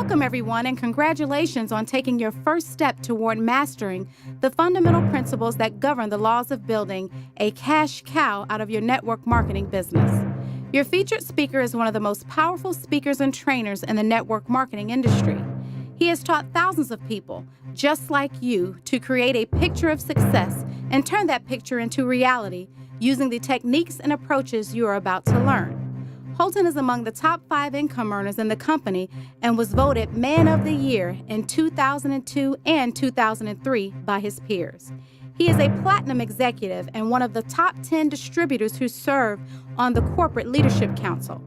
Welcome, everyone, and congratulations on taking your first step toward mastering the fundamental principles that govern the laws of building a cash cow out of your network marketing business. Your featured speaker is one of the most powerful speakers and trainers in the network marketing industry. He has taught thousands of people, just like you, to create a picture of success and turn that picture into reality using the techniques and approaches you are about to learn. Holton is among the top 5 income earners in the company and was voted Man of the Year in 2002 and 2003 by his peers. He is a platinum executive and one of the top 10 distributors who serve on the Corporate Leadership Council.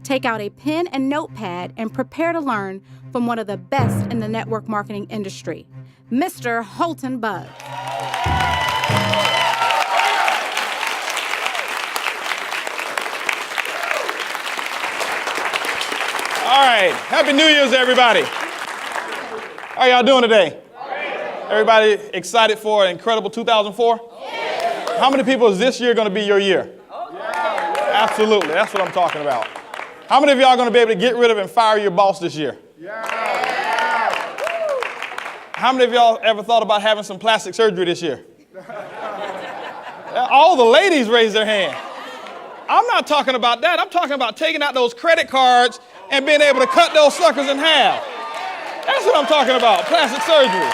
Take out a pen and notepad and prepare to learn from one of the best in the network marketing industry, Mr. Holton Buggs. All right, Happy New Year's, everybody. How are y'all doing today? Everybody excited for an incredible 2004? Yeah. How many people is this year going to be your year? Yeah. Absolutely, that's what I'm talking about. How many of y'all are going to be able to get rid of and fire your boss this year? Yeah. How many of y'all ever thought about having some plastic surgery this year? All the ladies raised their hand. I'm not talking about that. I'm talking about taking out those credit cards and being able to cut those suckers in half. That's what I'm talking about, plastic surgery.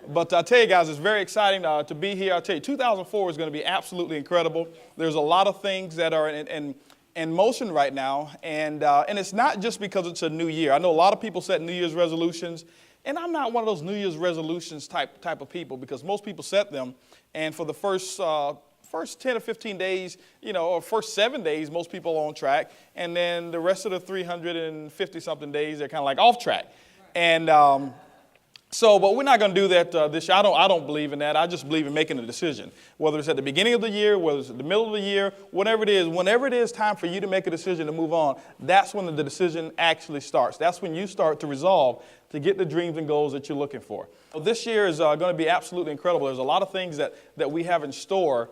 But I tell you guys, it's very exciting to be here. I'll tell you, 2004 is going to be absolutely incredible. There's a lot of things that are in motion right now, and it's not just because it's a new year. I know a lot of people set New Year's resolutions, and I'm not one of those New Year's resolutions type of people, because most people set them, and for the first 10 or 15 days, or first 7 days, most people are on track. And then the rest of the 350-something days, they're kind of like off track. And but we're not going to do that this year. I don't believe in that. I just believe in making a decision. Whether it's at the beginning of the year, whether it's at the middle of the year, whenever it is time for you to make a decision to move on, that's when the decision actually starts. That's when you start to resolve to get the dreams and goals that you're looking for. This year is going to be absolutely incredible. There's a lot of things that we have in store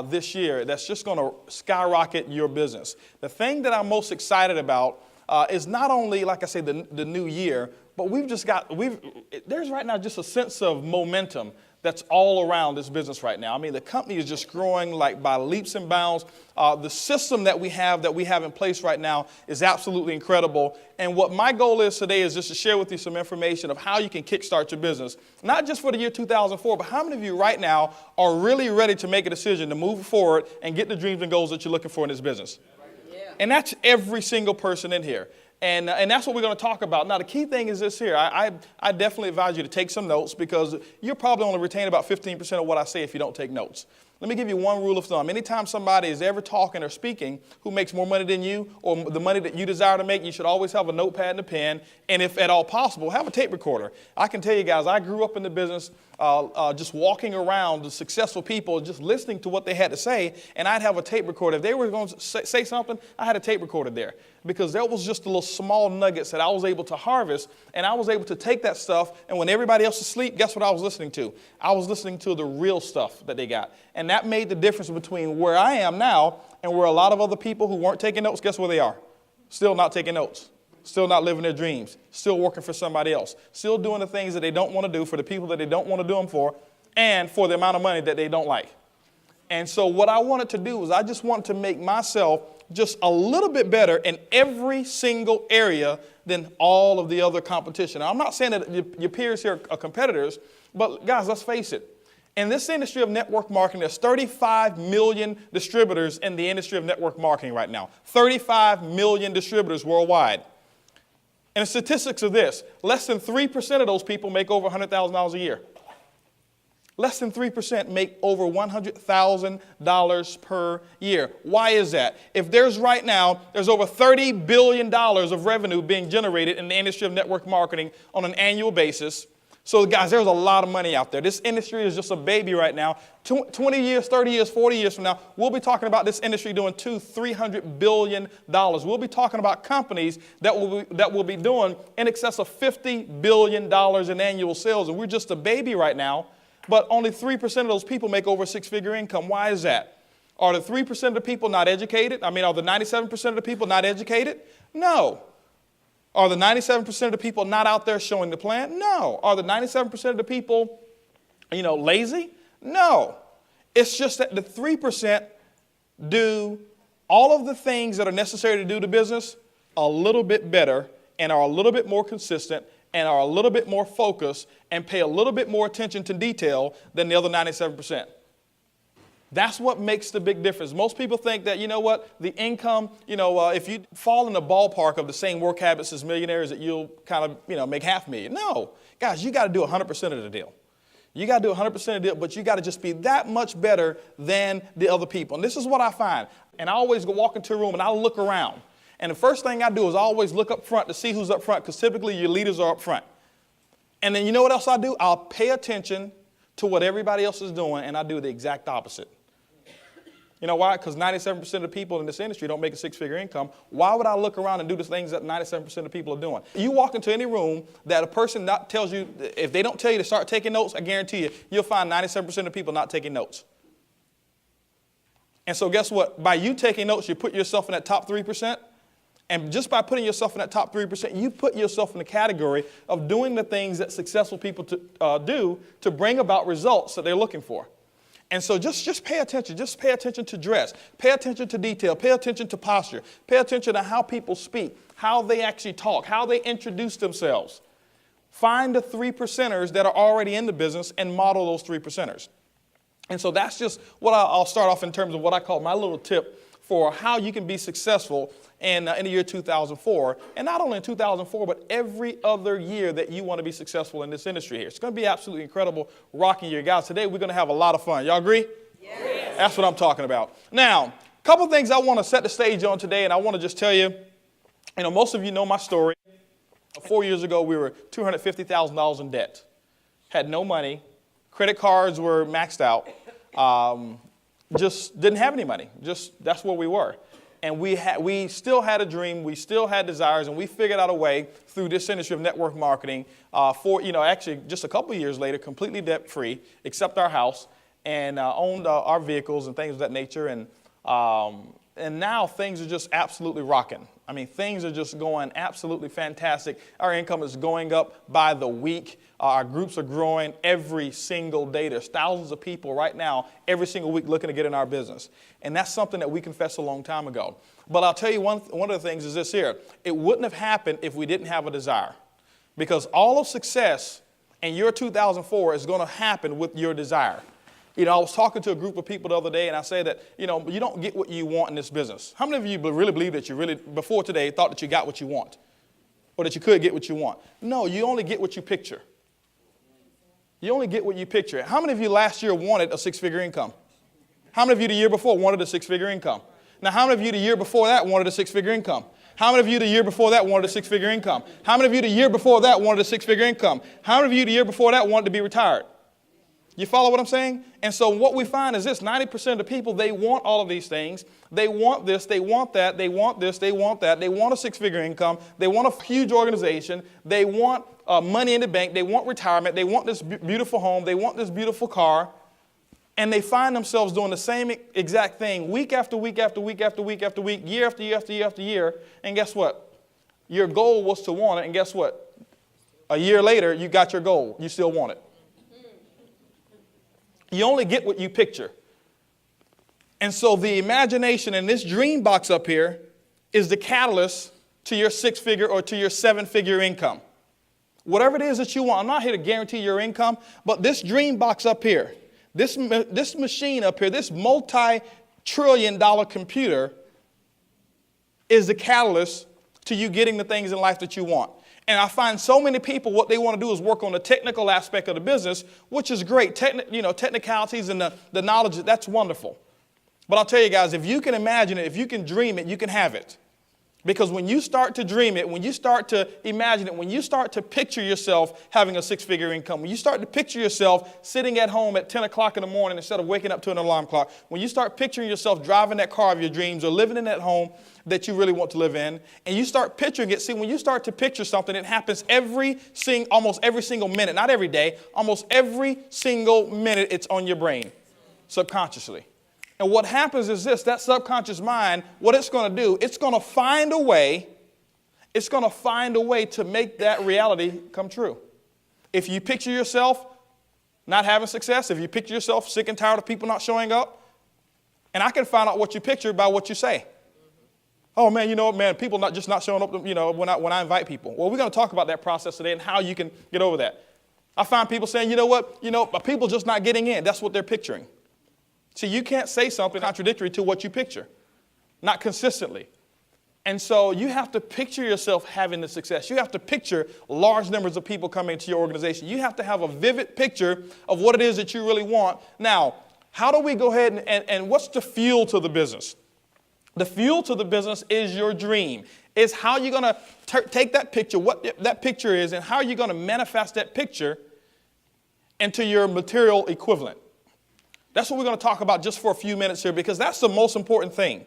this year that's just going to skyrocket your business. The thing that I'm most excited about is not only, like I say, the new year, but there's right now just a sense of momentum that's all around this business right now. I mean, the company is just growing like by leaps and bounds. The system that we have in place right now is absolutely incredible. And what my goal is today is just to share with you some information of how you can kickstart your business, not just for the year 2004, but how many of you right now are really ready to make a decision to move forward and get the dreams and goals that you're looking for in this business? Yeah. And that's every single person in here. And that's what we're going to talk about. Now, the key thing is this here. I definitely advise you to take some notes, because you'll probably only retain about 15% of what I say if you don't take notes. Let me give you one rule of thumb. Anytime somebody is ever talking or speaking who makes more money than you, or the money that you desire to make, you should always have a notepad and a pen, and if at all possible, have a tape recorder. I can tell you guys, I grew up in the business just walking around the successful people, just listening to what they had to say, and I'd have a tape recorder. If they were going to say something, I had a tape recorder there, because there was just a little small nuggets that I was able to harvest, and I was able to take that stuff, and when everybody else was asleep, guess what I was listening to? I was listening to the real stuff that they got. And that made the difference between where I am now and where a lot of other people who weren't taking notes, guess where they are? Still not taking notes. Still not living their dreams. Still working for somebody else. Still doing the things that they don't want to do for the people that they don't want to do them for, and for the amount of money that they don't like. And so what I wanted to do was I just wanted to make myself just a little bit better in every single area than all of the other competition. Now, I'm not saying that your peers here are competitors, but guys, let's face it. In this industry of network marketing, there's 35 million distributors in the industry of network marketing right now. 35 million distributors worldwide. And the statistics are this: less than 3% of those people make over $100,000 a year. Less than 3% make over $100,000 per year. Why is that? If there's right now, there's over $30 billion of revenue being generated in the industry of network marketing on an annual basis. So guys, there's a lot of money out there. This industry is just a baby right now. 20 years, 30 years, 40 years from now, we'll be talking about this industry doing $200-300 billion. We'll be talking about companies that will be doing in excess of $50 billion in annual sales. And we're just a baby right now, but only 3% of those people make over a six-figure income. Why is that? Are the 3% of the people not educated? Are the 97% of the people not educated? No. Are the 97% of the people not out there showing the plan? No. Are the 97% of the people, lazy? No. It's just that the 3% do all of the things that are necessary to do the business a little bit better and are a little bit more consistent and are a little bit more focused and pay a little bit more attention to detail than the other 97%. That's what makes the big difference. Most people think that, the income, if you fall in the ballpark of the same work habits as millionaires, that you'll kind of, make $500,000. No, guys, you got to do 100% of the deal. You got to do 100% of the deal, but you got to just be that much better than the other people. And this is what I find. And I always walk into a room and I look around. And the first thing I do is I always look up front to see who's up front, because typically your leaders are up front. And then you know what else I do? I'll pay attention to what everybody else is doing, and I do the exact opposite. You know why? Because 97% of the people in this industry don't make a six-figure income. Why would I look around and do the things that 97% of people are doing? You walk into any room that a person not tells you, if they don't tell you to start taking notes, I guarantee you, you'll find 97% of people not taking notes. And so guess what? By you taking notes, you put yourself in that top 3%. And just by putting yourself in that top 3%, you put yourself in the category of doing the things that successful people do to bring about results that they're looking for. And so just pay attention. Just pay attention to dress. Pay attention to detail. Pay attention to posture. Pay attention to how people speak, how they actually talk, how they introduce themselves. Find the 3%ers that are already in the business and model those 3%ers. And so that's just what I'll start off in terms of what I call my little tip for how you can be successful in the year 2004. And not only in 2004, but every other year that you want to be successful in this industry here. It's going to be absolutely incredible, rocking year. Guys, today we're going to have a lot of fun. Y'all agree? Yes. That's what I'm talking about. Now, a couple of things I want to set the stage on today, and I want to just tell you, most of you know my story. 4 years ago, we were $250,000 in debt. Had no money. Credit cards were maxed out. Just didn't have any money. That's where we were. And we still had a dream. We still had desires. And we figured out a way through this industry of network marketing actually just a couple of years later, completely debt free, except our house, and owned our vehicles and things of that nature. And now things are just absolutely rocking. Things are just going absolutely fantastic. Our income is going up by the week. Our groups are growing every single day. There's thousands of people right now every single week looking to get in our business. And that's something that we confessed a long time ago. But I'll tell you one of the things is this here. It wouldn't have happened if we didn't have a desire. Because all of success in your 2004 is going to happen with your desire. I was talking to a group of people the other day, and I said that, you don't get what you want in this business. How many of you really believe that you really, before today, thought that you got what you want? Or that you could get what you want? No, you only get what you picture. You only get what you picture. How many of you last year wanted a six-figure income? How many of you the year before wanted a six-figure income? Now, how many of you the year before that wanted a six-figure income? How many of you the year before that wanted a six-figure income? How many of you the year before that wanted a six-figure income? How many of you the year before that wanted to be retired? You follow what I'm saying? And so what we find is this: 90% of the people, they want all of these things. They want this, they want that, they want this, they want that. They want a six-figure income. They want a huge organization. They want money in the bank. They want retirement. They want this beautiful home. They want this beautiful car. And they find themselves doing the same exact thing week after week after week after week after week, year after year after year after year. And guess what? Your goal was to want it. And guess what? A year later, you got your goal. You still want it. You only get what you picture. And so the imagination in this dream box up here is the catalyst to your six-figure or to your seven-figure income. Whatever it is that you want. I'm not here to guarantee your income, but this dream box up here, this machine up here, this multi-trillion-dollar computer is the catalyst to you getting the things in life that you want. And I find so many people, what they want to do is work on the technical aspect of the business, which is great. Technicalities and the knowledge, that's wonderful. But I'll tell you guys, if you can imagine it, if you can dream it, you can have it. Because when you start to dream it, when you start to imagine it, when you start to picture yourself having a six-figure income, when you start to picture yourself sitting at home at 10 o'clock in the morning instead of waking up to an alarm clock, when you start picturing yourself driving that car of your dreams or living in that home that you really want to live in, and you start picturing it, see, when you start to picture something, it happens almost every single minute, not every day, almost every single minute it's on your brain, subconsciously. And what happens is this, that subconscious mind, what it's going to do, it's going to find a way to make that reality come true. If you picture yourself not having success, if you picture yourself sick and tired of people not showing up, and I can find out what you picture by what you say. Oh, man, you know what, man, people not showing up, when I invite people. Well, we're going to talk about that process today and how you can get over that. I find people saying, you know what, people just not getting in. That's what they're picturing. See, you can't say something contradictory to what you picture, not consistently. And so you have to picture yourself having the success. You have to picture large numbers of people coming to your organization. You have to have a vivid picture of what it is that you really want. Now, how do we go ahead and what's the fuel to the business? The fuel to the business is your dream. It's how you're going to take that picture, what that picture is, and how you're going to manifest that picture into your material equivalent. That's what we're going to talk about just for a few minutes here, because that's the most important thing.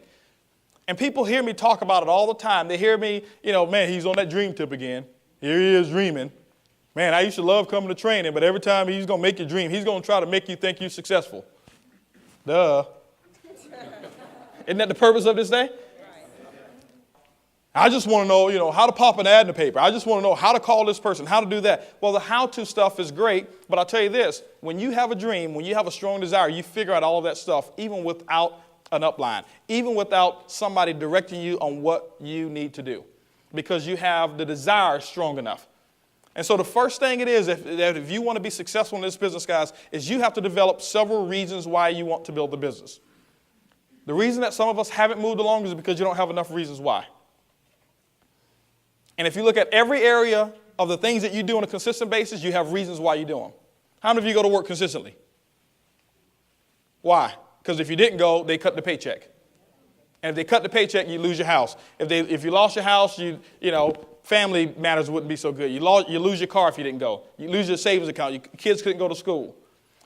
And people hear me talk about it all the time. They hear me, man, he's on that dream tip again. Here he is dreaming. Man, I used to love coming to training, but every time he's going to make you dream, he's going to try to make you think you're successful. Duh. Isn't that the purpose of this day? I just want to know, how to pop an ad in the paper. I just want to know how to call this person, how to do that. Well, the how-to stuff is great, but I'll tell you this. When you have a dream, when you have a strong desire, you figure out all of that stuff, even without an upline, even without somebody directing you on what you need to do, because you have the desire strong enough. And so the first thing it is, that if you want to be successful in this business, guys, is you have to develop several reasons why you want to build the business. The reason that some of us haven't moved along is because you don't have enough reasons why. And if you look at every area of the things that you do on a consistent basis, you have reasons why you do them. How many of you go to work consistently? Why? Because if you didn't go, they cut the paycheck. And if they cut the paycheck, you lose your house. If you lost your house, family matters wouldn't be so good. You lose your car if you didn't go. You lose your savings account. Your kids couldn't go to school.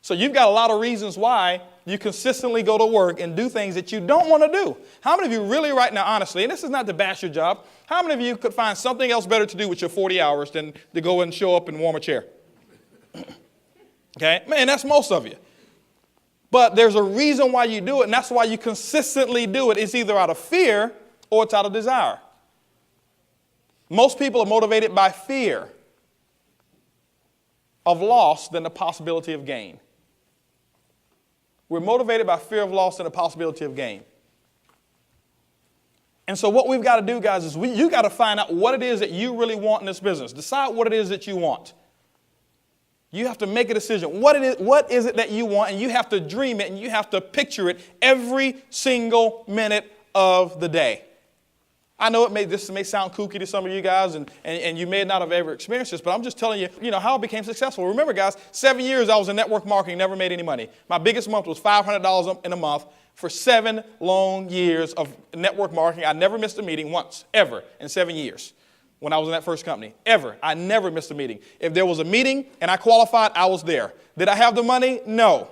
So you've got a lot of reasons why you consistently go to work and do things that you don't want to do. How many of you really right now, honestly, and this is not to bash your job, how many of you could find something else better to do with your 40 hours than to go and show up and warm a chair? Okay? Man, that's most of you. But there's a reason why you do it, and that's why you consistently do it. It's either out of fear or it's out of desire. Most people are motivated by fear of loss than the possibility of gain. We're motivated by fear of loss and the possibility of gain. And so what we've got to do, guys, is you got to find out what it is that you really want in this business. Decide what it is that you want. You have to make a decision. What is it that you want? And you have to dream it and you have to picture it every single minute of the day. I know this may sound kooky to some of you guys, and you may not have ever experienced this, but I'm just telling you, how I became successful. Remember, guys, 7 years I was in network marketing, never made any money. My biggest month was $500 in a month for 7 long years of network marketing. I never missed a meeting once, ever, in 7 years when I was in that first company, ever. I never missed a meeting. If there was a meeting and I qualified, I was there. Did I have the money? No.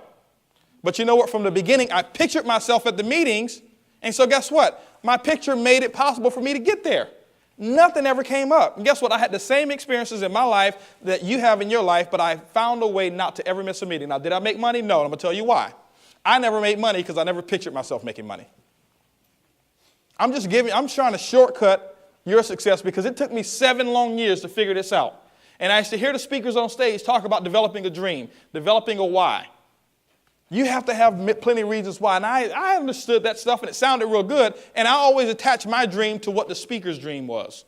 But you know what? From the beginning, I pictured myself at the meetings, and so guess what? My picture made it possible for me to get there. Nothing ever came up. And guess what? I had the same experiences in my life that you have in your life, but I found a way not to ever miss a meeting. Now, did I make money? No, and I'm going to tell you why. I never made money because I never pictured myself making money. I'm trying to shortcut your success because it took me 7 long years to figure this out. And I used to hear the speakers on stage talk about developing a dream, developing a why. You have to have plenty of reasons why. And I understood that stuff, and it sounded real good. And I always attached my dream to what the speaker's dream was.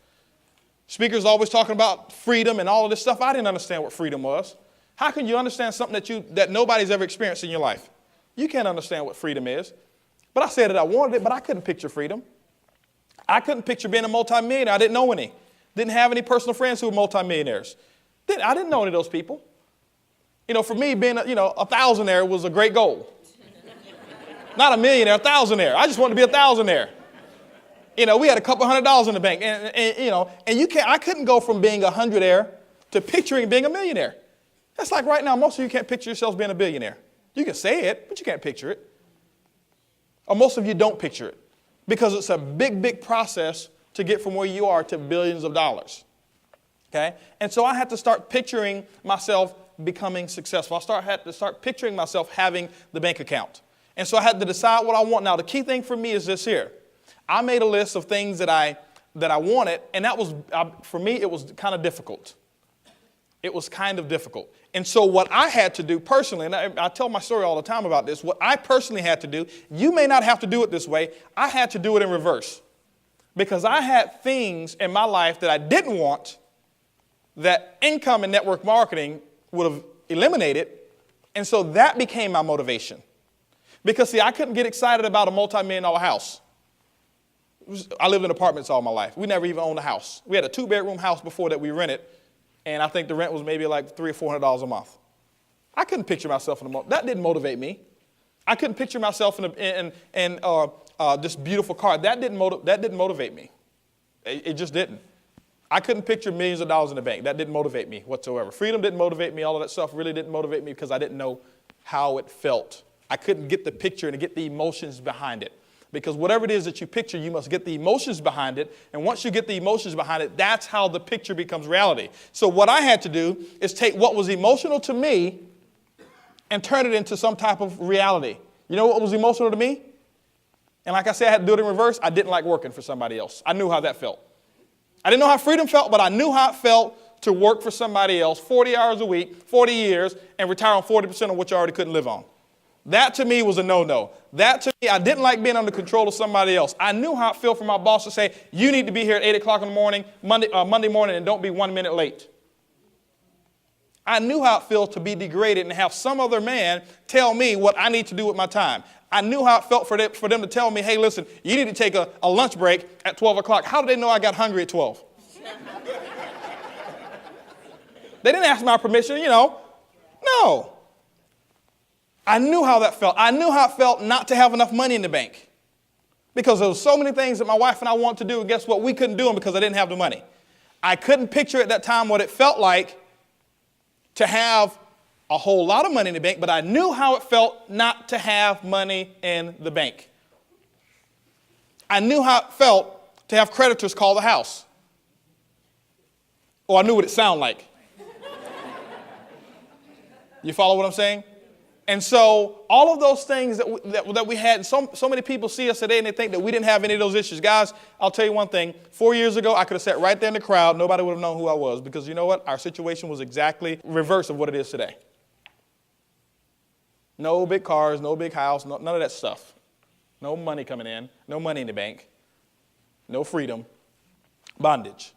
Speakers always talking about freedom and all of this stuff. I didn't understand what freedom was. How can you understand something that nobody's ever experienced in your life? You can't understand what freedom is. But I said that I wanted it, but I couldn't picture freedom. I couldn't picture being a multimillionaire. I didn't know any. Didn't have any personal friends who were multimillionaires. I didn't know any of those people. For me, being a thousandaire was a great goal. Not a millionaire, a thousandaire. I just wanted to be a thousandaire. We had a couple $100 in the bank, I couldn't go from being a hundredaire to picturing being a millionaire. That's like right now, most of you can't picture yourselves being a billionaire. You can say it, but you can't picture it. Or most of you don't picture it because it's a big, big process to get from where you are to billions of dollars. Okay? And so I had to start picturing myself becoming successful. I had to start picturing myself having the bank account. And so I had to decide what I want. Now, the key thing for me is this here. I made a list of things that I wanted, and that was, for me, it was kind of difficult. It was kind of difficult. And so what I had to do personally, and I tell my story all the time about this, what I personally had to do, you may not have to do it this way, I had to do it in reverse. Because I had things in my life that I didn't want that income and network marketing would have eliminated, and so that became my motivation. Because, see, I couldn't get excited about a multi-million-dollar house. I lived in apartments all my life. We never even owned a house. We had a 2-bedroom house before that we rented, and I think the rent was maybe like $300 or $400 a month. I couldn't picture myself in that didn't motivate me. I couldn't picture myself in this beautiful car. That didn't motivate me. It just didn't. I couldn't picture millions of dollars in the bank. That didn't motivate me whatsoever. Freedom didn't motivate me. All of that stuff really didn't motivate me because I didn't know how it felt. I couldn't get the picture and get the emotions behind it. Because whatever it is that you picture, you must get the emotions behind it. And once you get the emotions behind it, that's how the picture becomes reality. So what I had to do is take what was emotional to me and turn it into some type of reality. You know what was emotional to me? And like I said, I had to do it in reverse. I didn't like working for somebody else. I knew how that felt. I didn't know how freedom felt, but I knew how it felt to work for somebody else 40 hours a week, 40 years, and retire on 40% of what you already couldn't live on. That to me was a no-no. That to me, I didn't like being under control of somebody else. I knew how it felt for my boss to say, you need to be here at 8 o'clock in the morning, Monday morning, and don't be 1 minute late. I knew how it felt to be degraded and have some other man tell me what I need to do with my time. I knew how it felt for them to tell me, hey, listen, you need to take a lunch break at 12 o'clock. How did they know I got hungry at 12? They didn't ask my permission, No. I knew how that felt. I knew how it felt not to have enough money in the bank. Because there were so many things that my wife and I wanted to do, and guess what? We couldn't do them because I didn't have the money. I couldn't picture at that time what it felt like to have a whole lot of money in the bank, but I knew how it felt not to have money in the bank. I knew how it felt to have creditors call the house. Or I knew what it sounded like. You follow what I'm saying? And so all of those things that we had, so many people see us today and they think that we didn't have any of those issues. Guys, I'll tell you one thing. 4 years ago, I could have sat right there in the crowd. Nobody would have known who I was because you know what? Our situation was exactly reverse of what it is today. No big cars, no big house, none of that stuff. No money coming in, no money in the bank, no freedom, bondage.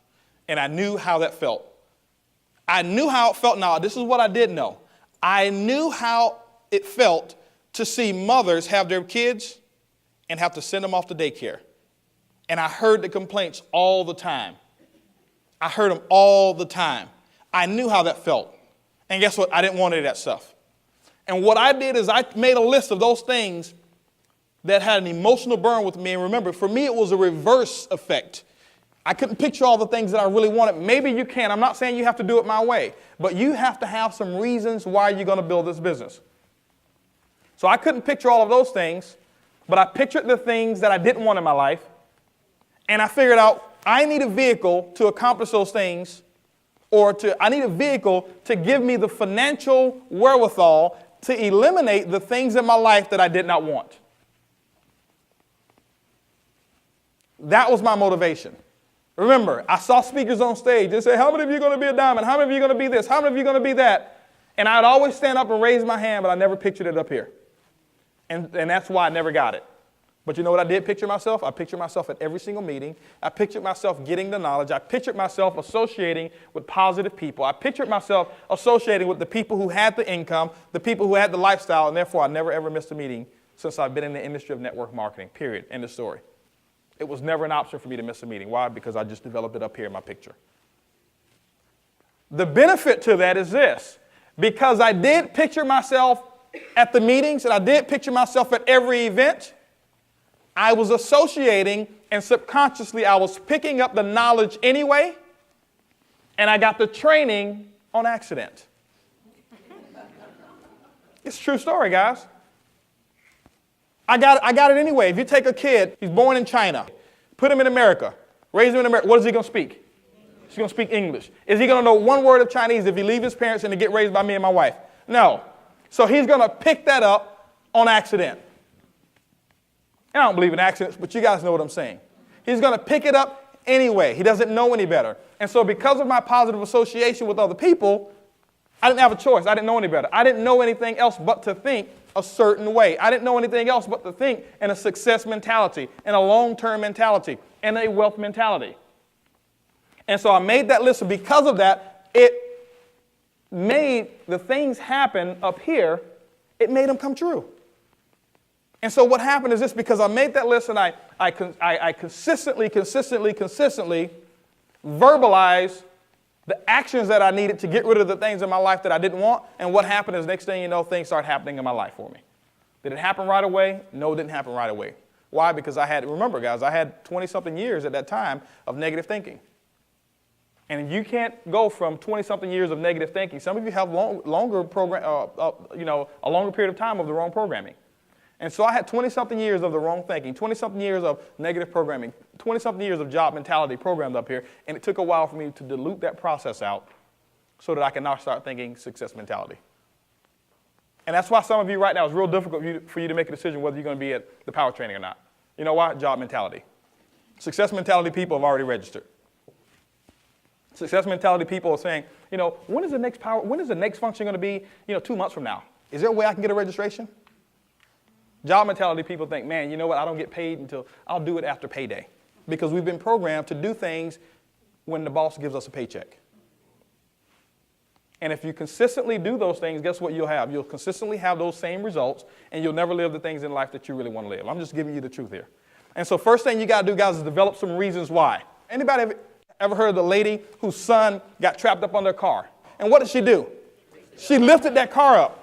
And I knew how that felt. I knew how it felt. Now, this is what I did know. I knew how it felt to see mothers have their kids and have to send them off to daycare. And I heard the complaints all the time. I heard them all the time. I knew how that felt. And guess what? I didn't want any of that stuff. And what I did is I made a list of those things that had an emotional burn with me. And remember, for me, it was a reverse effect. I couldn't picture all the things that I really wanted. Maybe you can. I'm not saying you have to do it my way, but you have to have some reasons why you're going to build this business. So I couldn't picture all of those things, but I pictured the things that I didn't want in my life, and I figured out I need a vehicle to accomplish those things, I need a vehicle to give me the financial wherewithal to eliminate the things in my life that I did not want. That was my motivation. Remember, I saw speakers on stage. They say, how many of you are going to be a diamond? How many of you are going to be this? How many of you are going to be that? And I'd always stand up and raise my hand, but I never pictured it up here. And that's why I never got it. But you know what I did picture myself? I pictured myself at every single meeting. I pictured myself getting the knowledge. I pictured myself associating with positive people. I pictured myself associating with the people who had the income, the people who had the lifestyle, and therefore I never ever missed a meeting since I've been in the industry of network marketing, period. End of story. It was never an option for me to miss a meeting. Why? Because I just developed it up here in my picture. The benefit to that is this. Because I did picture myself at the meetings and I did picture myself at every event, I was associating and subconsciously I was picking up the knowledge anyway, and I got the training on accident. It's a true story, guys. I got it anyway. If you take a kid, he's born in China, put him in America, raise him in America, what is he going to speak? He's going to speak English. Is he going to know one word of Chinese if he leaves his parents and to get raised by me and my wife? No. So he's going to pick that up on accident. And I don't believe in accidents, but you guys know what I'm saying. He's going to pick it up anyway. He doesn't know any better. And so because of my positive association with other people, I didn't have a choice. I didn't know any better. I didn't know anything else but to think a certain way. I didn't know anything else but to think in a success mentality, in a long-term mentality, and a wealth mentality. And so I made that list, and because of that, it made the things happen up here, it made them come true. And so what happened is this, because I made that list and I consistently verbalized the actions that I needed to get rid of the things in my life that I didn't want. And what happened is, next thing you know, things start happening in my life for me. Did it happen right away? No, it didn't happen right away. Why? Because remember guys, I had 20-something years at that time of negative thinking. And you can't go from 20-something years of negative thinking. Some of you have a longer period of time of the wrong programming. And so I had 20-something years of the wrong thinking, 20-something years of negative programming, 20-something years of job mentality programmed up here, and it took a while for me to dilute that process out so that I can now start thinking success mentality. And that's why some of you right now, it's real difficult for you to make a decision whether you're going to be at the power training or not. You know why? Job mentality. Success mentality people have already registered. Success mentality people are saying, when is the next function going to be, 2 months from now? Is there a way I can get a registration? Job mentality people think, man, you know what, I don't get paid until I'll do it after payday. Because we've been programmed to do things when the boss gives us a paycheck. And if you consistently do those things, guess what you'll have? You'll consistently have those same results, and you'll never live the things in life that you really want to live. I'm just giving you the truth here. And so first thing you got to do, guys, is develop some reasons why. Anybody ever heard of the lady whose son got trapped up under a car? And what did she do? She lifted that car up.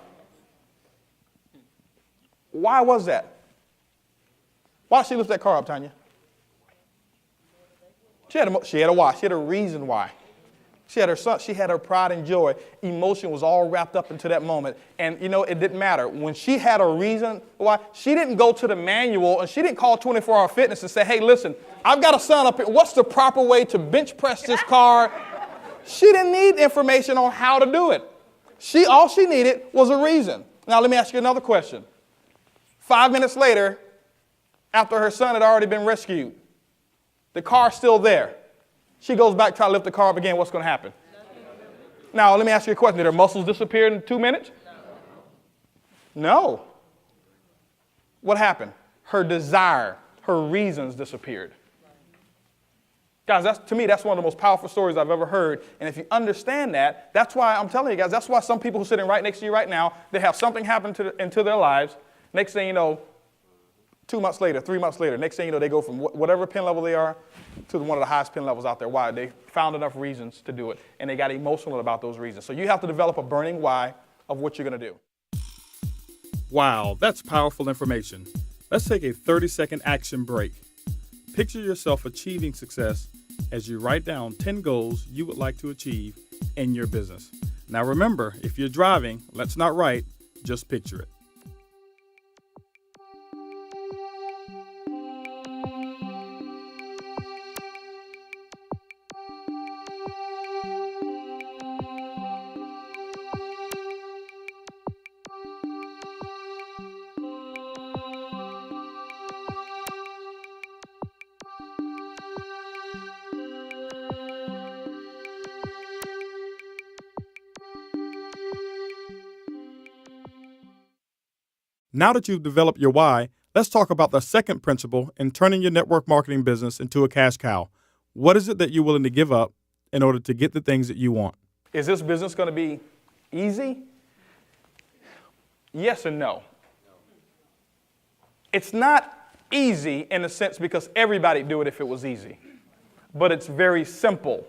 Why was that? Why did she lift that car up, Tanya? She had a why. She had a reason why. She had her son, she had her pride and joy. Emotion was all wrapped up into that moment. And, it didn't matter. When she had a reason why, she didn't go to the manual and she didn't call 24-Hour Fitness and say, hey, listen, I've got a son up here. What's the proper way to bench press this car? She didn't need information on how to do it. All she needed was a reason. Now, let me ask you another question. 5 minutes later, after her son had already been rescued, the car's still there. She goes back, try to lift the car up again. What's going to happen? Now, let me ask you a question. Did her muscles disappear in 2 minutes? No. What happened? Her desire, her reasons disappeared. Guys, to me, that's one of the most powerful stories I've ever heard. And if you understand that, that's why I'm telling you guys, that's why some people who are sitting right next to you right now, they have something happen into their lives. Next thing you know, 2 months later, 3 months later, next thing you know, they go from whatever pin level they are to one of the highest pin levels out there. Why? They found enough reasons to do it, and they got emotional about those reasons. So you have to develop a burning why of what you're going to do. Wow, that's powerful information. Let's take a 30-second action break. Picture yourself achieving success as you write down 10 goals you would like to achieve in your business. Now remember, if you're driving, let's not write, just picture it. Now that you've developed your why, let's talk about the second principle in turning your network marketing business into a cash cow. What is it that you're willing to give up in order to get the things that you want? Is this business going to be easy? Yes and no. It's not easy in a sense because everybody'd do it if it was easy. But it's very simple.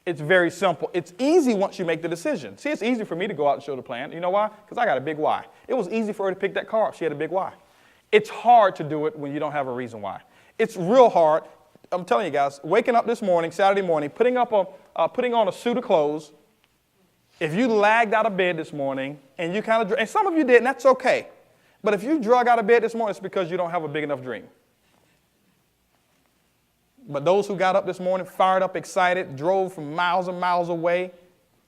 It's very simple. It's easy once you make the decision. See, it's easy for me to go out and show the plan. You know why? Because I got a big why. It was easy for her to pick that car up. She had a big why. It's hard to do it when you don't have a reason why. It's real hard. I'm telling you guys, waking up this morning, Saturday morning, putting on a suit of clothes. If you lagged out of bed this morning and you and some of you did, and that's okay. But if you drug out of bed this morning, it's because you don't have a big enough dream. But those who got up this morning, fired up, excited, drove from miles and miles away,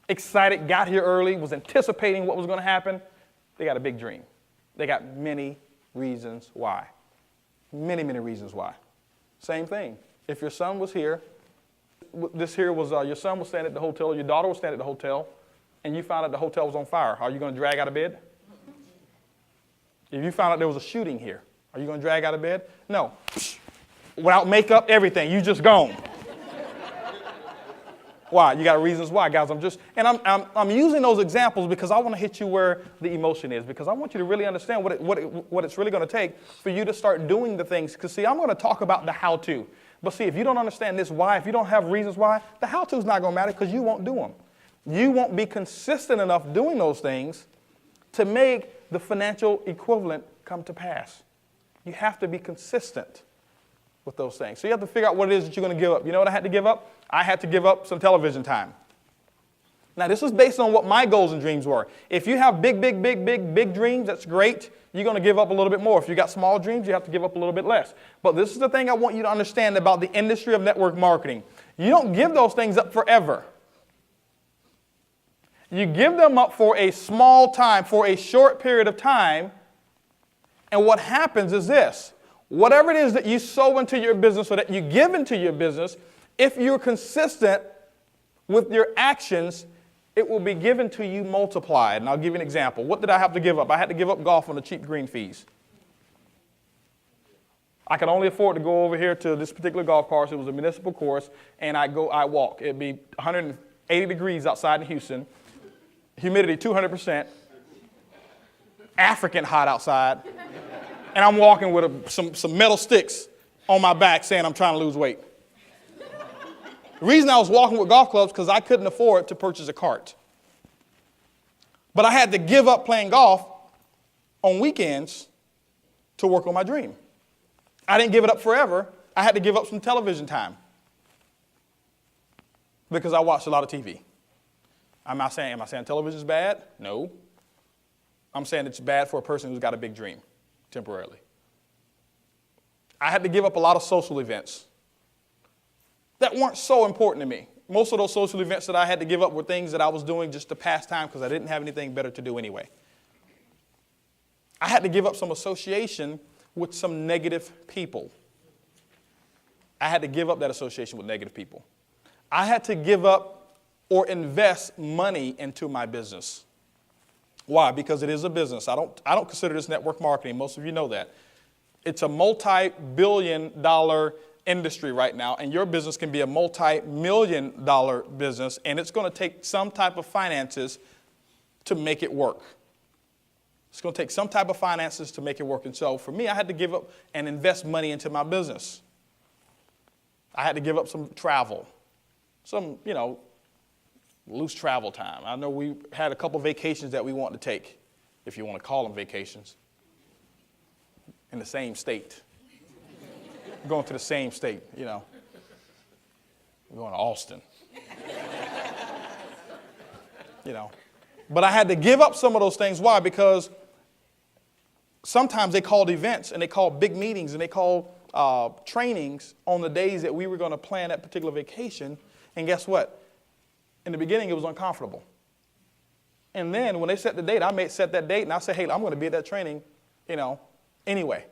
excited, got here early, was anticipating what was going to happen, they got a big dream. They got many reasons why. Many, many reasons why. Same thing. If your son was here, this here was your son was staying at the hotel, your daughter was staying at the hotel, and you found out the hotel was on fire, are you going to drag out of bed? If you found out there was a shooting here, are you going to drag out of bed? No. Without makeup, everything, you just gone. Why? You got reasons why, guys. I'm using those examples because I want to hit you where the emotion is, because I want you to really understand what it's really going to take for you to start doing the things. Because, see, I'm going to talk about the how-to. But, see, if you don't understand this why, if you don't have reasons why, the how-to is not going to matter because you won't do them. You won't be consistent enough doing those things to make the financial equivalent come to pass. You have to be consistent with those things. So you have to figure out what it is that you're going to give up. You know what I had to give up? I had to give up some television time. Now, this was based on what my goals and dreams were. If you have big dreams, that's great. You're going to give up a little bit more. If you got small dreams, you have to give up a little bit less. But this is the thing I want you to understand about the industry of network marketing. You don't give those things up forever. You give them up for a small time, for a short period of time. And what happens is this. Whatever it is that you sow into your business or that you give into your business, if you're consistent with your actions, it will be given to you multiplied. And I'll give you an example. What did I have to give up? I had to give up golf on the cheap green fees. I could only afford to go over here to this particular golf course. It was a municipal course, and I walk. It'd be 180 degrees outside in Houston, humidity 200%, African hot outside, and I'm walking with some metal sticks on my back saying I'm trying to lose weight. The reason I was walking with golf clubs because I couldn't afford to purchase a cart. But I had to give up playing golf on weekends to work on my dream. I didn't give it up forever. I had to give up some television time because I watched a lot of TV. Am I saying television is bad? No. I'm saying it's bad for a person who's got a big dream temporarily. I had to give up a lot of social events that weren't so important to me. Most of those social events that I had to give up were things that I was doing just to pass time because I didn't have anything better to do anyway. I had to give up some association with some negative people. I had to give up that association with negative people. I had to give up or invest money into my business. Why? Because it is a business. I don't consider this network marketing. Most of you know that. It's a multi-billion-dollar industry right now, and your business can be a multi-million-dollar business, and it's going to take some type of finances to make it work. It's going to take some type of finances to make it work. And so for me, I had to give up and invest money into my business. I had to give up some travel, some, loose travel time. I know we had a couple vacations that we wanted to take, if you want to call them vacations, in the same state. Going to the same state, We're going to Austin. But I had to give up some of those things. Why? Because sometimes they called events and they called big meetings and they called trainings on the days that we were going to plan that particular vacation. And guess what? In the beginning, it was uncomfortable. And then when they set the date, I may set that date and I say, hey, I'm going to be at that training, anyway.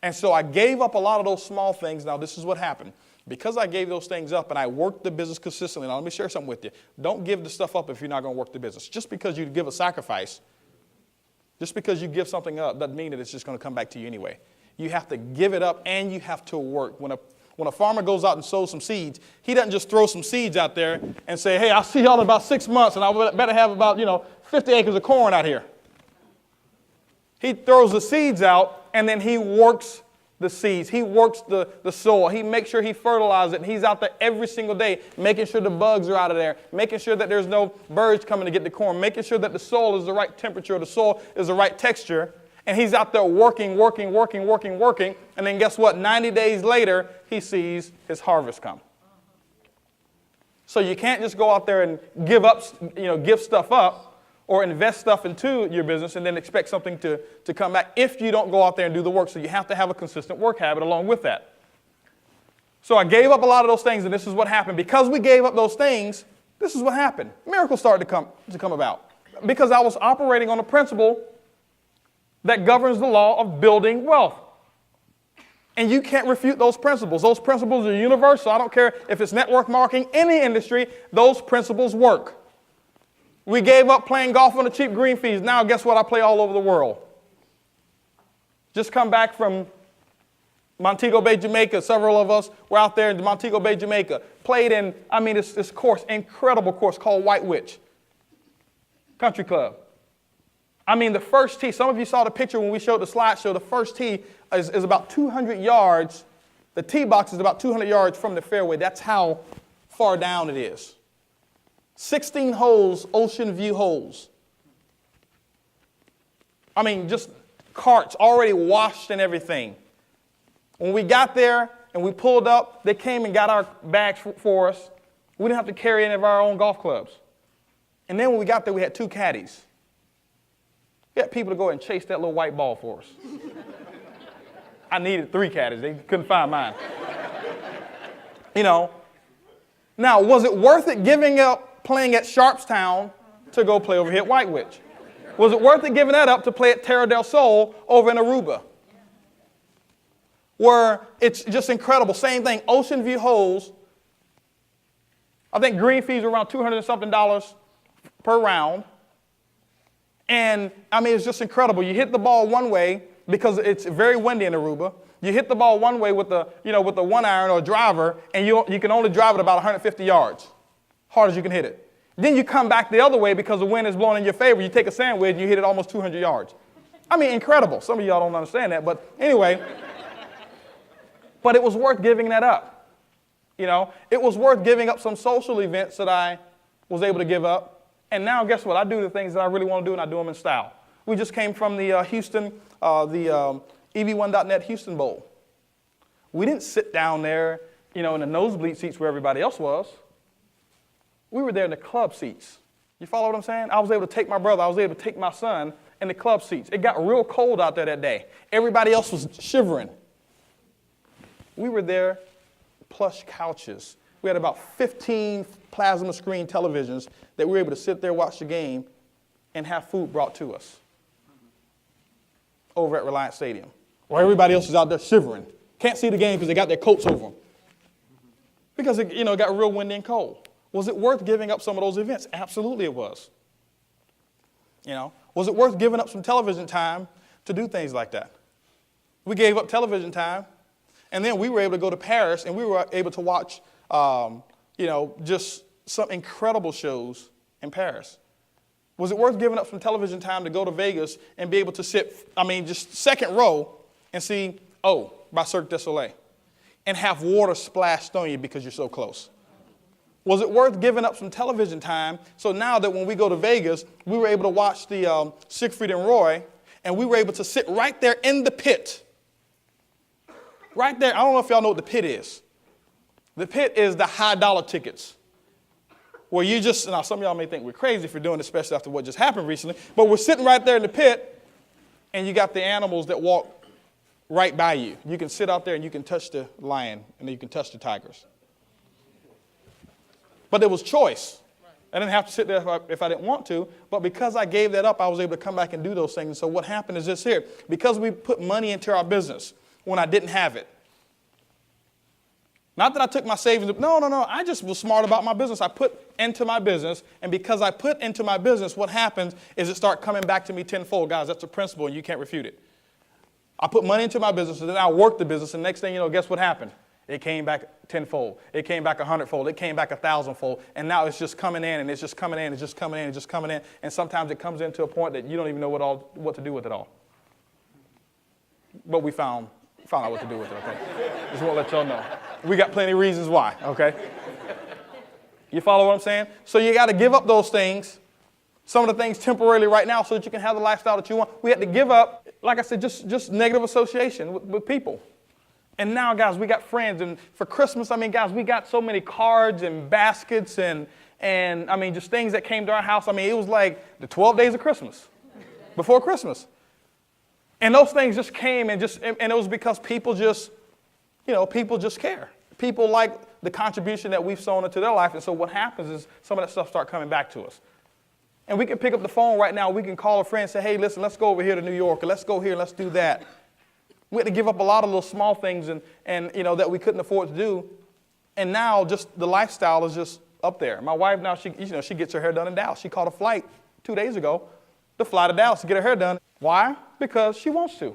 And so I gave up a lot of those small things. Now, this is what happened. Because I gave those things up and I worked the business consistently. Now, let me share something with you. Don't give the stuff up if you're not going to work the business. Just because you give a sacrifice, just because you give something up doesn't mean that it's just going to come back to you anyway. You have to give it up and you have to work. When a farmer goes out and sows some seeds, he doesn't just throw some seeds out there and say, hey, I'll see y'all in about 6 months and I better have about, 50 acres of corn out here. He throws the seeds out and then he works the seeds. He works the soil. He makes sure he fertilizes it. And he's out there every single day making sure the bugs are out of there, making sure that there's no birds coming to get the corn, making sure that the soil is the right temperature, the soil is the right texture. And he's out there working. And then guess what? 90 days later, he sees his harvest come. So you can't just go out there and give stuff up or invest stuff into your business and then expect something to come back if you don't go out there and do the work. So you have to have a consistent work habit along with that. So I gave up a lot of those things, and this is what happened. Because we gave up those things, this is what happened. Miracles started to come about. Because I was operating on a principle that governs the law of building wealth. And you can't refute those principles. Those principles are universal. I don't care if it's network marketing, any industry, those principles work. We gave up playing golf on the cheap green fees. Now guess what? I play all over the world. Just come back from Montego Bay, Jamaica. Several of us were out there in Montego Bay, Jamaica. Played in, this course, incredible course called White Witch Country Club. The first tee, some of you saw the picture when we showed the slideshow. The first tee is about 200 yards. The tee box is about 200 yards from the fairway. That's how far down it is. 16 holes, ocean view holes. Just carts already washed and everything. When we got there and we pulled up, they came and got our bags for us. We didn't have to carry any of our own golf clubs. And then when we got there, we had 2 caddies. We had people to go and chase that little white ball for us. I needed 3 caddies. They couldn't find mine. Now, was it worth it giving up playing at Sharpstown to go play over here at White Witch? Was it worth it giving that up to play at Terra del Sol over in Aruba? Where it's just incredible. Same thing, ocean view holes. I think green fees are around $200 and something per round. And it's just incredible. You hit the ball one way because it's very windy in Aruba. You hit the ball one way with the 1-iron or a driver, and you can only drive it about 150 yards, hard as you can hit it. Then you come back the other way because the wind is blowing in your favor. You take a sand wedge and you hit it almost 200 yards. Incredible. Some of y'all don't understand that, but anyway. But it was worth giving that up. It was worth giving up some social events that I was able to give up. And now, guess what? I do the things that I really want to do, and I do them in style. We just came from the EV1.net Houston Bowl. We didn't sit down there, in the nosebleed seats where everybody else was. We were there in the club seats. You follow what I'm saying? I was able to take my brother. I was able to take my son in the club seats. It got real cold out there that day. Everybody else was shivering. We were there, plush couches. We had about 15 plasma screen televisions that we were able to sit there, watch the game, and have food brought to us over at Reliance Stadium. While everybody else is out there shivering. Can't see the game because they got their coats over them. Because it got real windy and cold. Was it worth giving up some of those events? Absolutely it was. Was it worth giving up some television time to do things like that? We gave up television time, and then we were able to go to Paris, and we were able to watch, just some incredible shows in Paris. Was it worth giving up some television time to go to Vegas and be able to sit, just second row and see, by Cirque du Soleil, and have water splashed on you because you're so close? Was it worth giving up some television time so now that when we go to Vegas, we were able to watch the Siegfried and Roy, and we were able to sit right there in the pit? Right there. I don't know if y'all know what the pit is. The pit is the high dollar tickets. Where now some of y'all may think we're crazy for doing this, especially after what just happened recently, but we're sitting right there in the pit, and you got the animals that walk right by you. You can sit out there and you can touch the lion, and then you can touch the tigers. But there was choice. I didn't have to sit there if I didn't want to, but because I gave that up, I was able to come back and do those things. And so what happened is this here. Because we put money into our business when I didn't have it. Not that I took my savings. No. I just was smart about my business. I put into my business, and because I put into my business, what happens is it starts coming back to me tenfold. Guys, that's a principle, and you can't refute it. I put money into my business, and then I worked the business, and next thing you know, guess what happened? It came back tenfold. It came back 100-fold. It came back 1,000-fold. And now it's just coming in, and it's just coming in, it's just coming in, it's just coming in. And sometimes it comes into a point that you don't even know what to do with it all. But we found out what to do with it, okay? Just want to let y'all know. We got plenty of reasons why, okay? You follow what I'm saying? So you got to give up those things, some of the things temporarily right now so that you can have the lifestyle that you want. We had to give up, like I said, just negative association with people. And now, guys, we got friends. And for Christmas, guys, we got so many cards and baskets and just things that came to our house. It was like the 12 days of Christmas, before Christmas. And those things just came and it was because people just care. People like the contribution that we've sown into their life. And so what happens is some of that stuff start coming back to us. And we can pick up the phone right now. We can call a friend and say, hey, listen, let's go over here to New York, or let's go here, let's do that. We had to give up a lot of little small things and that we couldn't afford to do. And now just the lifestyle is just up there. My wife now, she gets her hair done in Dallas. She caught a flight 2 days ago to fly to Dallas to get her hair done. Why? Because she wants to.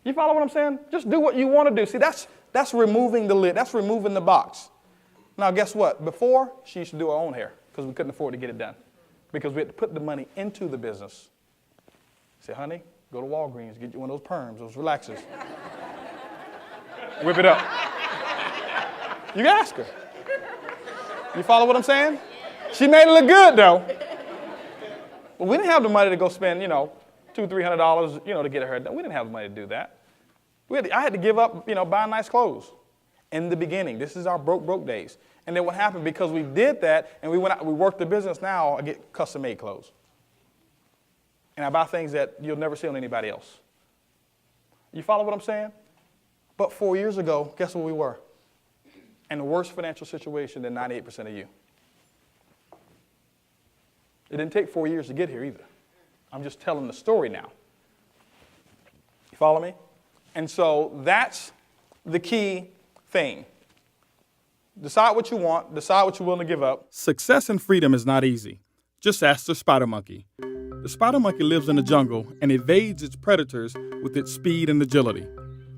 You follow what I'm saying? Just do what you want to do. See, that's removing the lid. That's removing the box. Now, guess what? Before, she used to do her own hair because we couldn't afford to get it done because we had to put the money into the business. Say, honey, go to Walgreens, get you one of those perms, those relaxers. Whip it up. You can ask her. You follow what I'm saying? She made it look good, though. But we didn't have the money to go spend, $200, $300, to get her hair done. We didn't have the money to do that. I had to give up, buying nice clothes in the beginning. This is our broke days. And then what happened, because we did that and we went out, we worked the business, now I get custom-made clothes. And I buy things that you'll never see on anybody else. You follow what I'm saying? But 4 years ago, guess where we were? In a worse financial situation than 98% of you. It didn't take 4 years to get here either. I'm just telling the story now. You follow me? And so that's the key thing. Decide what you want. Decide what you're willing to give up. Success and freedom is not easy. Just ask the spider monkey. The spider monkey lives in the jungle and evades its predators with its speed and agility.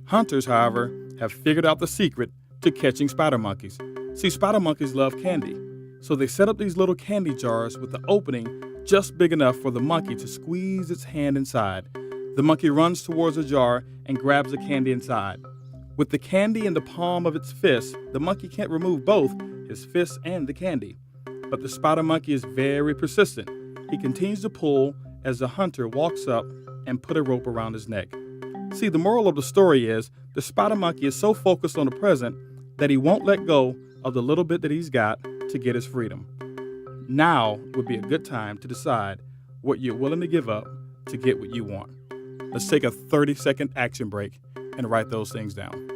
Hunters, however, have figured out the secret to catching spider monkeys. See, spider monkeys love candy, so they set up these little candy jars with the opening just big enough for the monkey to squeeze its hand inside. The monkey runs towards the jar and grabs the candy inside. With the candy in the palm of its fist, the monkey can't remove both his fist and the candy. But the spider monkey is very persistent. He continues to pull as the hunter walks up and put a rope around his neck. See, the moral of the story is the spider monkey is so focused on the present that he won't let go of the little bit that he's got to get his freedom. Now would be a good time to decide what you're willing to give up to get what you want. Let's take a 30-second action break and write those things down.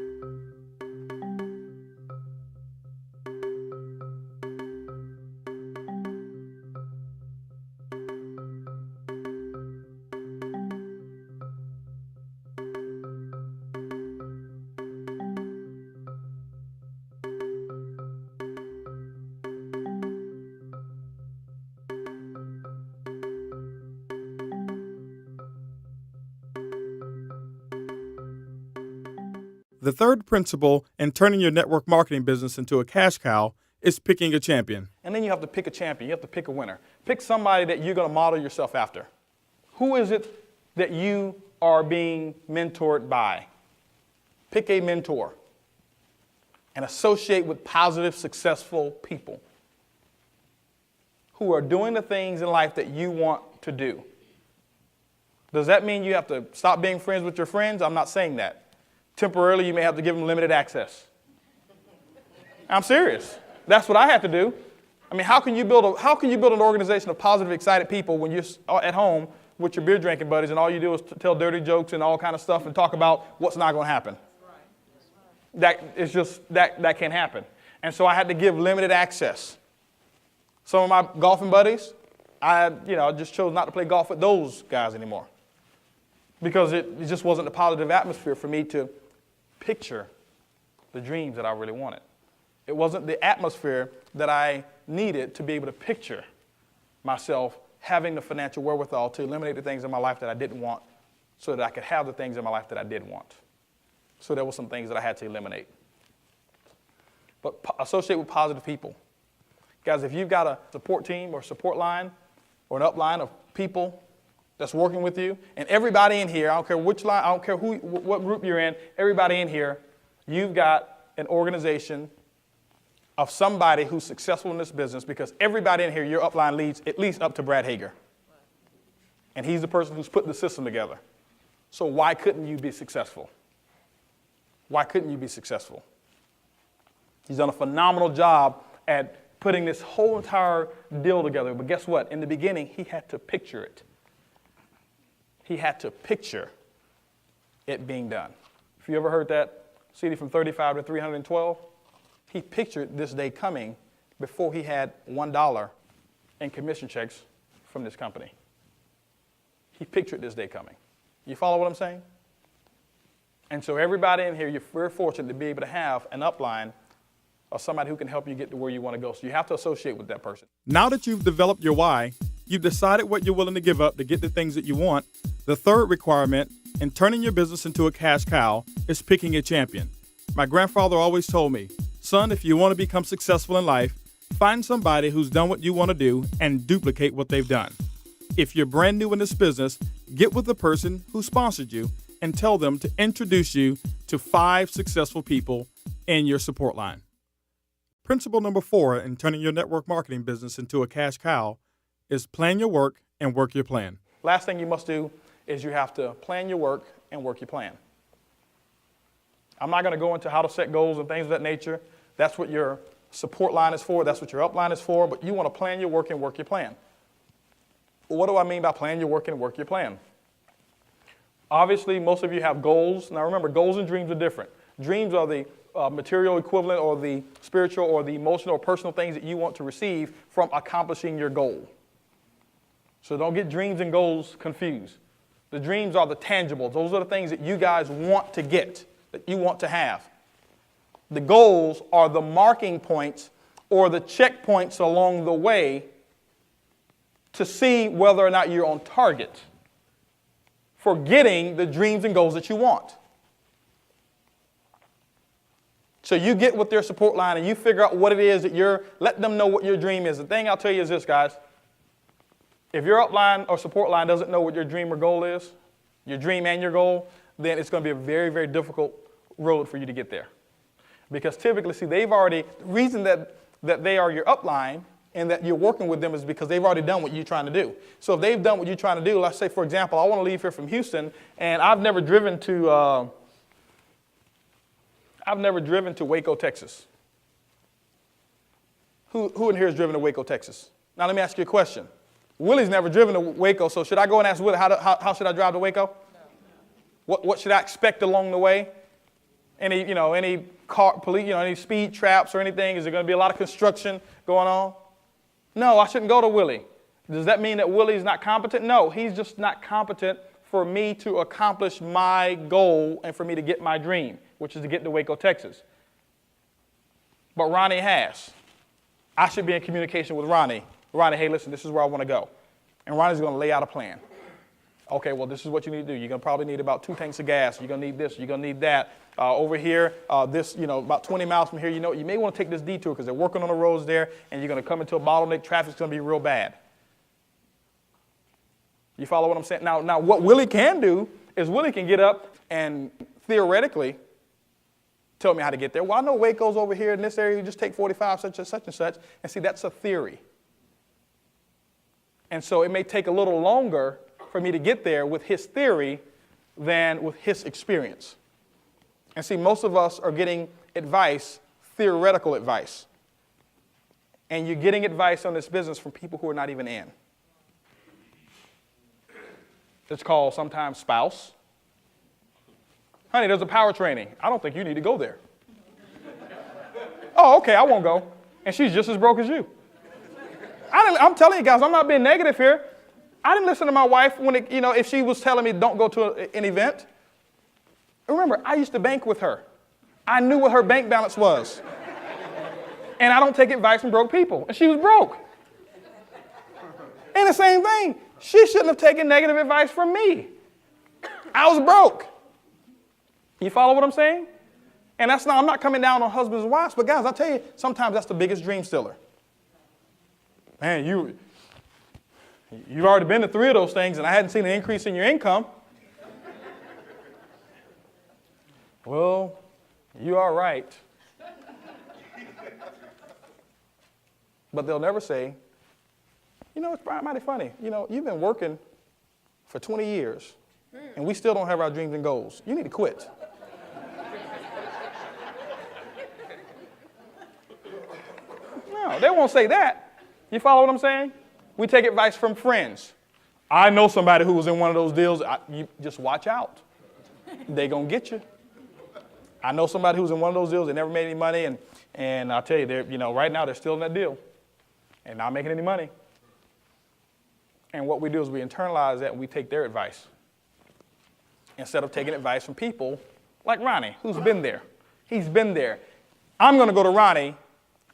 The third principle in turning your network marketing business into a cash cow is picking a champion. And then you have to pick a champion. You have to pick a winner. Pick somebody that you're going to model yourself after. Who is it that you are being mentored by? Pick a mentor and associate with positive, successful people who are doing the things in life that you want to do. Does that mean you have to stop being friends with your friends? I'm not saying that. Temporarily, you may have to give them limited access. I'm serious. That's what I had to do. I mean, how can you build an organization of positive, excited people when you're at home with your beer drinking buddies and all you do is tell dirty jokes and all kind of stuff and talk about what's not going to happen? That can't happen. And so I had to give limited access. Some of my golfing buddies, I just chose not to play golf with those guys anymore because it just wasn't a positive atmosphere for me to picture the dreams that I really wanted. It wasn't the atmosphere that I needed to be able to picture myself having the financial wherewithal to eliminate the things in my life that I didn't want so that I could have the things in my life that I did want. So there were some things that I had to eliminate. But associate with positive people. Guys, if you've got a support team or support line or an upline of people that's working with you, and everybody in here, I don't care which line, I don't care what group you're in, everybody in here, you've got an organization of somebody who's successful in this business because everybody in here, your upline leads at least up to Brad Hager. And he's the person who's putting the system together. So why couldn't you be successful? Why couldn't you be successful? He's done a phenomenal job at putting this whole entire deal together. But guess what? In the beginning, he had to picture it. He had to picture it being done. If you ever heard that CD from 35 to 312, he pictured this day coming before he had $1 in commission checks from this company. He pictured this day coming. You follow what I'm saying? And so everybody in here, you're very fortunate to be able to have an upline or somebody who can help you get to where you want to go. So you have to associate with that person. Now that you've developed your why, you've decided what you're willing to give up to get the things that you want, the third requirement in turning your business into a cash cow is picking a champion. My grandfather always told me, son, if you want to become successful in life, find somebody who's done what you want to do and duplicate what they've done. If you're brand new in this business, get with the person who sponsored you and tell them to introduce you to 5 successful people in your support line. Principle number 4 in turning your network marketing business into a cash cow is plan your work and work your plan. Last thing you must do is you have to plan your work and work your plan. I'm not going to go into how to set goals and things of that nature. That's what your support line is for. That's what your upline is for. But you want to plan your work and work your plan. Well, what do I mean by plan your work and work your plan? Obviously, most of you have goals. Now remember, goals and dreams are different. Dreams are the material equivalent or the spiritual or the emotional or personal things that you want to receive from accomplishing your goal. So don't get dreams and goals confused. The dreams are the tangibles. Those are the things that you guys want to get, that you want to have. The goals are the marking points or the checkpoints along the way to see whether or not you're on target for getting the dreams and goals that you want. So you get with their support line and you figure out what it is that let them know what your dream is. The thing I'll tell you is this, guys. If your upline or support line doesn't know what your dream or goal is, your dream and your goal, then it's going to be a very, very difficult road for you to get there. Because typically, see, the reason that they are your upline and that you're working with them is because they've already done what you're trying to do. So if they've done what you're trying to do, let's say, for example, I want to leave here from Houston, and I've never driven to Waco, Texas. Who in here has driven to Waco, Texas? Now, let me ask you a question. Willie's never driven to Waco, so should I go and ask Willie, how should I drive to Waco? No. What should I expect along the way? Any car, police, any speed traps or anything? Is there going to be a lot of construction going on? No, I shouldn't go to Willie. Does that mean that Willie's not competent? No, he's just not competent for me to accomplish my goal and for me to get my dream, which is to get to Waco, Texas. But Ronnie has. I should be in communication with Ronnie. Ronnie, hey, listen, this is where I want to go. And Ronnie's going to lay out a plan. Okay, well, this is what you need to do. You're going to probably need about 2 tanks of gas. You're going to need this. You're going to need that. Over here, about 20 miles from here, you may want to take this detour because they're working on the roads there, and you're going to come into a bottleneck. Traffic's going to be real bad. You follow what I'm saying? Now, what Willie can do is Willie can get up and theoretically tell me how to get there. Well, I know Waco's over here in this area. You just take 45, such and such. And see, that's a theory. And so it may take a little longer for me to get there with his theory than with his experience. And see, most of us are getting advice, theoretical advice. And you're getting advice on this business from people who are not even in. It's called sometimes spouse. Honey, there's a power training. I don't think you need to go there. Oh, okay, I won't go. And she's just as broke as you. I'm telling you guys, I'm not being negative here. I didn't listen to my wife when if she was telling me don't go to an event. Remember, I used to bank with her. I knew what her bank balance was. And I don't take advice from broke people. And she was broke. And the same thing, she shouldn't have taken negative advice from me. I was broke. You follow what I'm saying? And I'm not coming down on husbands and wives, but guys, I'll tell you, sometimes that's the biggest dream stealer. Man, you've already been to 3 of those things, and I hadn't seen an increase in your income. Well, you are right. But they'll never say, it's mighty funny. You've been working for 20 years, and we still don't have our dreams and goals. You need to quit. No, they won't say that. You follow what I'm saying? We take advice from friends. I know somebody who was in one of those deals. You just watch out. They're going to get you. I know somebody who was in one of those deals. They never made any money. And I'll tell you, right now they're still in that deal and not making any money. And what we do is we internalize that and we take their advice. instead of taking advice from people like Ronnie, who's been there. He's been there. I'm going to go to Ronnie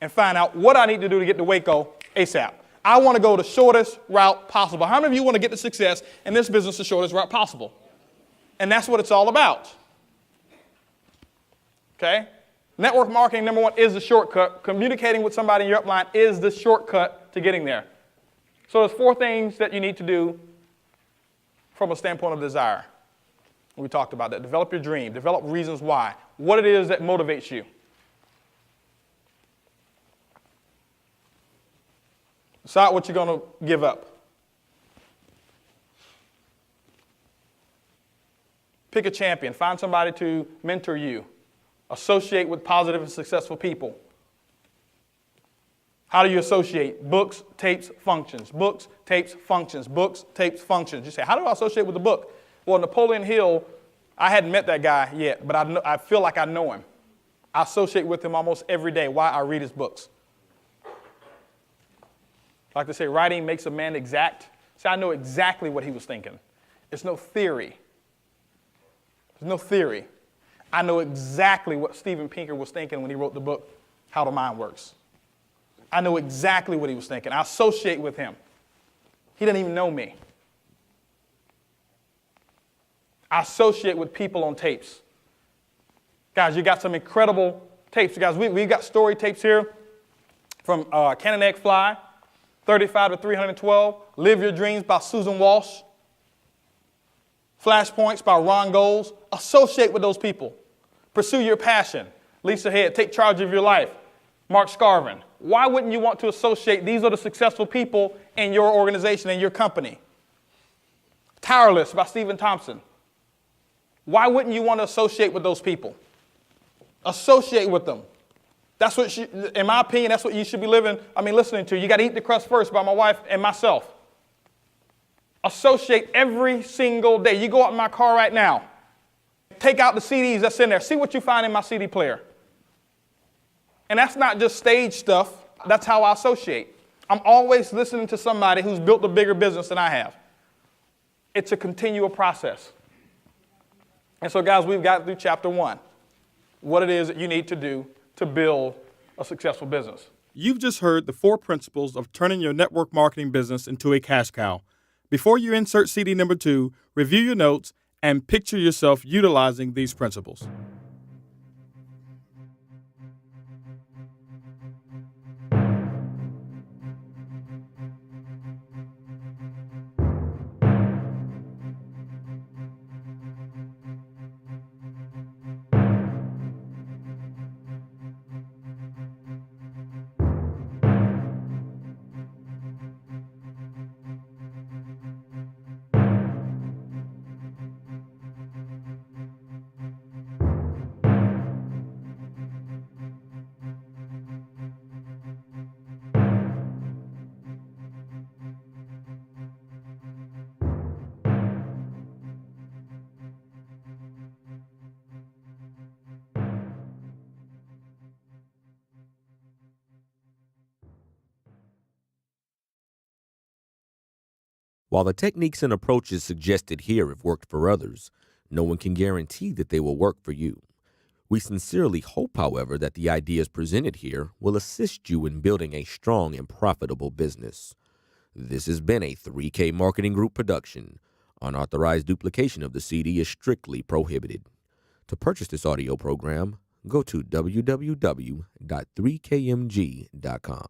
and find out what I need to do to get to Waco ASAP. I want to go the shortest route possible. How many of you want to get to success in this business the shortest route possible? And that's what it's all about. Okay? Network marketing, number one, is the shortcut. Communicating with somebody in your upline is the shortcut to getting there. So there's 4 things that you need to do from a standpoint of desire. We talked about that. Develop your dream. Develop reasons why. What it is that motivates you. Decide what you're going to give up. Pick a champion. Find somebody to mentor you. Associate with positive and successful people. How do you associate? Books, tapes, functions. Books, tapes, functions. Books, tapes, functions. You say, how do I associate with the book? Well, Napoleon Hill, I hadn't met that guy yet, but I feel like I know him. I associate with him almost every day. Why? I read his books. I like to say, writing makes a man exact. See, I know exactly what he was thinking. It's no theory. There's no theory. I know exactly what Steven Pinker was thinking when he wrote the book, How the Mind Works. I know exactly what he was thinking. I associate with him. He didn't even know me. I associate with people on tapes. Guys, you got some incredible tapes. Guys, we've got story tapes here from Cannon Egg Fly, 35 to 312, Live Your Dreams by Susan Walsh, Flashpoints by Ron Goles. Associate with those people. Pursue your passion. Lisa Head, Take Charge of Your Life, Mark Scarvin. Why wouldn't you want to associate? These are the successful people in your organization and your company. Tireless by Stephen Thompson. Why wouldn't you want to associate with those people? Associate with them. That's what, in my opinion, that's what you should be listening to. You got to Eat the Crust First by my wife and myself. Associate every single day. You go out in my car right now. Take out the CDs that's in there. See what you find in my CD player. And that's not just stage stuff. That's how I associate. I'm always listening to somebody who's built a bigger business than I have. It's a continual process. And so, guys, we've got through chapter 1. What it is that you need to do to build a successful business. You've just heard the 4 principles of turning your network marketing business into a cash cow. Before you insert CD number 2, review your notes and picture yourself utilizing these principles. While the techniques and approaches suggested here have worked for others, no one can guarantee that they will work for you. We sincerely hope, however, that the ideas presented here will assist you in building a strong and profitable business. This has been a 3K Marketing Group production. Unauthorized duplication of the CD is strictly prohibited. To purchase this audio program, go to www.3kmg.com.